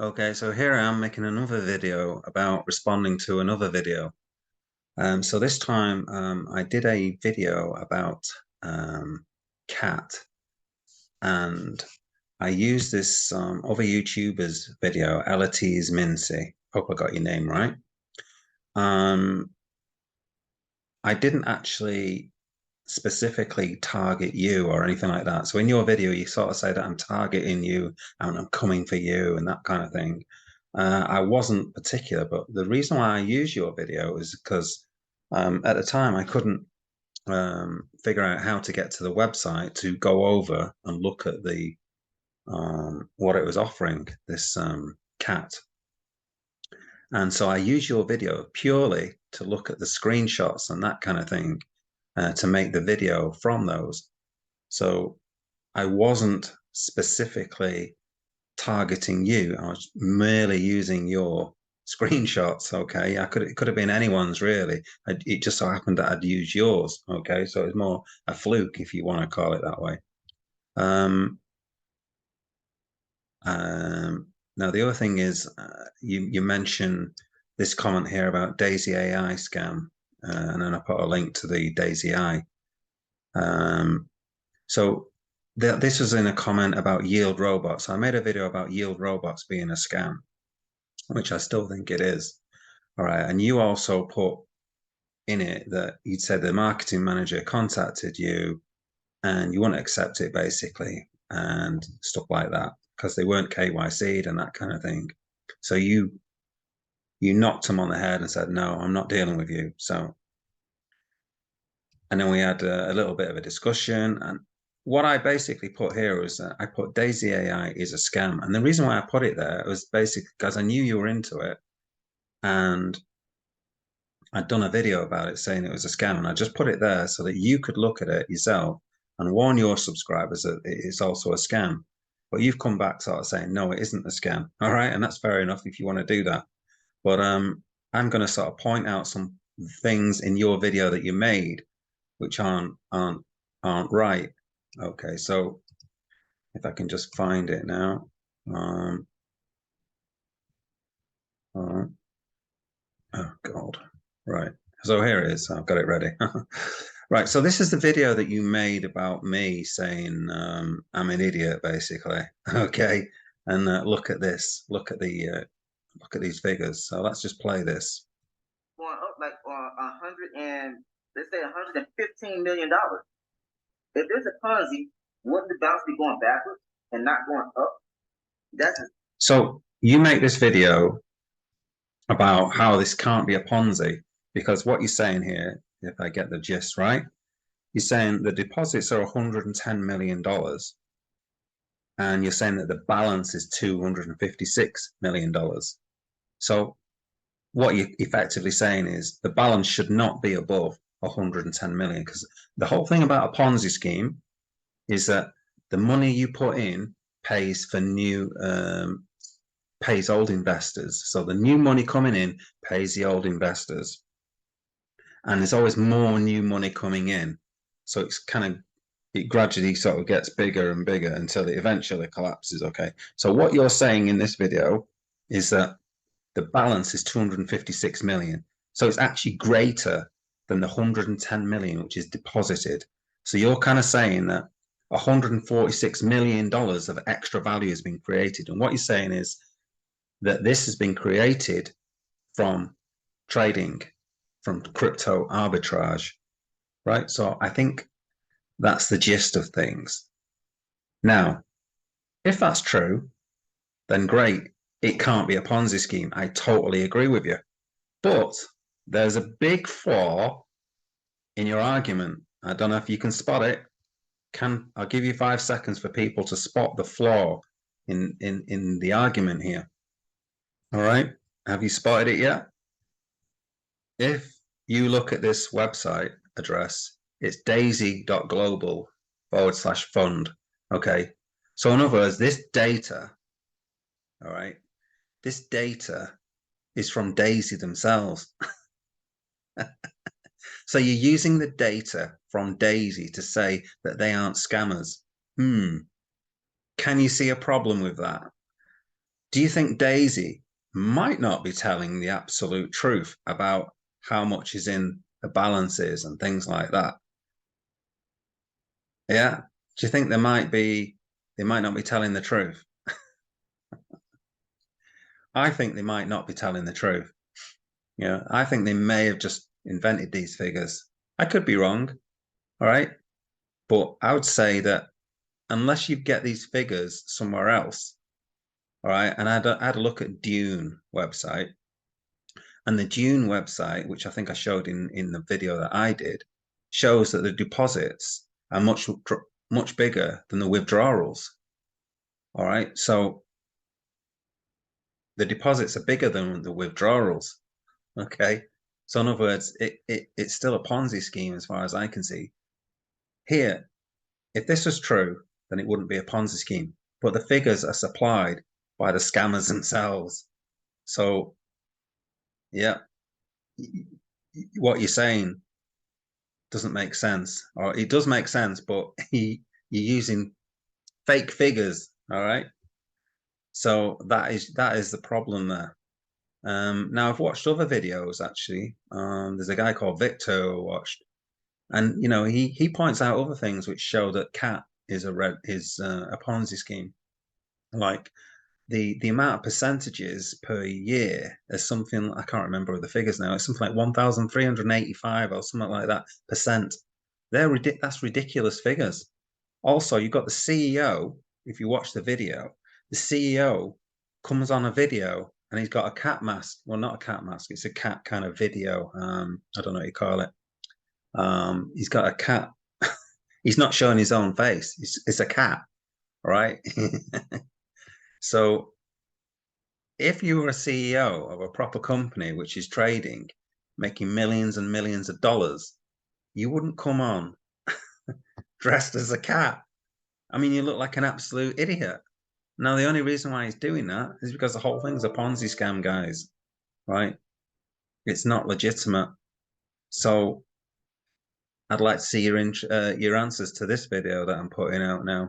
Okay, so here I am making another video about responding to another video. So this time I did a video about cat, and I used this other YouTuber's video, Eletise Mincey. Hope I got your name right. Um, I didn't actually specifically target you or anything like that. So in your video, you sort of say that I'm targeting you and I'm coming for you and that kind of thing. I wasn't particular, but the reason why I use your video is because at the time I couldn't figure out how to get to the website to go over and look at the what it was offering, this cat. And so I use your video purely to look at the screenshots and that kind of thing to make the video from those. So I wasn't specifically targeting you. I was merely using your screenshots. Okay, it could have been anyone's really. It just so happened that I'd used yours. Okay, so it's more a fluke if you want to call it that way. Um, Now the other thing is, you mentioned this comment here about Daisy AI scam, and then I put a link to the Daisy AI. So this was in a comment about yield robots. I made a video about yield robots being a scam, which I still think it is. All right. And you also put in it that you'd said the marketing manager contacted you and you wouldn't accept it basically and stuff like that because they weren't KYC'd and that kind of thing. So you knocked them on the head and said, no, I'm not dealing with you. So, and then we had a little bit of a discussion. And what I basically put here was I put Daisy AI is a scam. And the reason why I put it there was basically because I knew you were into it. And I'd done a video about it saying it was a scam. And I just put it there so that you could look at it yourself and warn your subscribers that it's also a scam. But you've come back sort of saying, no, it isn't a scam. All right. And that's fair enough if you want to do that. But I'm going to sort of point out some things in your video that you made which aren't right. Okay, so if I can just find it now. All right. Oh God. Right. So here it is. I've got it ready. Right. So this is the video that you made about me saying I'm an idiot, basically. Okay. And look at this. Look at these figures. So let's just play this. Going up like 100 and let's say $115 million. If there's a Ponzi, wouldn't the bounce be going backwards and not going up? That's So you make this video about how this can't be a Ponzi because what you're saying here, if I get the gist right, you're saying the deposits are $110 million and you're saying that the balance is $256 million. So what you're effectively saying is the balance should not be above 110 million because the whole thing about a Ponzi scheme is that the money you put in pays for pays old investors. So the new money coming in pays the old investors. And there's always more new money coming in. So it gradually sort of gets bigger and bigger until it eventually collapses. Okay. So what you're saying in this video is that the balance is 256 million. So it's actually greater than the 110 million, which is deposited. So you're kind of saying that $146 million of extra value has been created. And what you're saying is that this has been created from trading, from crypto arbitrage, right? So I think that's the gist of things. Now, if that's true, then great. It can't be a Ponzi scheme. I totally agree with you. But there's a big flaw in your argument. I don't know if you can spot it. I'll give you 5 seconds for people to spot the flaw in the argument here. All right. Have you spotted it yet? If you look at this website address, it's daisy.global/fund. Okay. So in other words, this data, all right, this data is from Daisy themselves. So you're using the data from Daisy to say that they aren't scammers. Can you see a problem with that? Do you think Daisy might not be telling the absolute truth about how much is in the balances and things like that? Yeah. Do you think they might not be telling the truth? I think they might not be telling the truth. Yeah, I think they may have just invented these figures. I could be wrong, all right? But I would say that unless you get these figures somewhere else, all right, and I had a look at Dune website, and the Dune website, which I think I showed in the video that I did, shows that the deposits are much bigger than the withdrawals. All right, so the deposits are bigger than the withdrawals. Okay, so in other words, it's still a Ponzi scheme as far as I can see. Here, if this was true, then it wouldn't be a Ponzi scheme. But the figures are supplied by the scammers themselves. So yeah, what you're saying doesn't make sense, or it does make sense, but you're using fake figures. All right. So that is the problem there. Now I've watched other videos actually. There's a guy called Victor who I watched, and he points out other things which show that cat is a Ponzi scheme. Like the amount of percentages per year is something I can't remember the figures now. It's something like 1,385 or something like that percent. That's ridiculous figures. Also, you've got the CEO. If you watch the video, the CEO comes on a video and he's got a cat mask. Well, not a cat mask. It's a cat kind of video. I don't know what you call it. He's got a cat. He's not showing his own face. It's a cat, right? So if you were a CEO of a proper company which is trading, making millions and millions of dollars, you wouldn't come on dressed as a cat. I mean, you look like an absolute idiot. Now, the only reason why he's doing that is because the whole thing's a Ponzi scam, guys, right? It's not legitimate. So I'd like to see your answers to this video that I'm putting out now.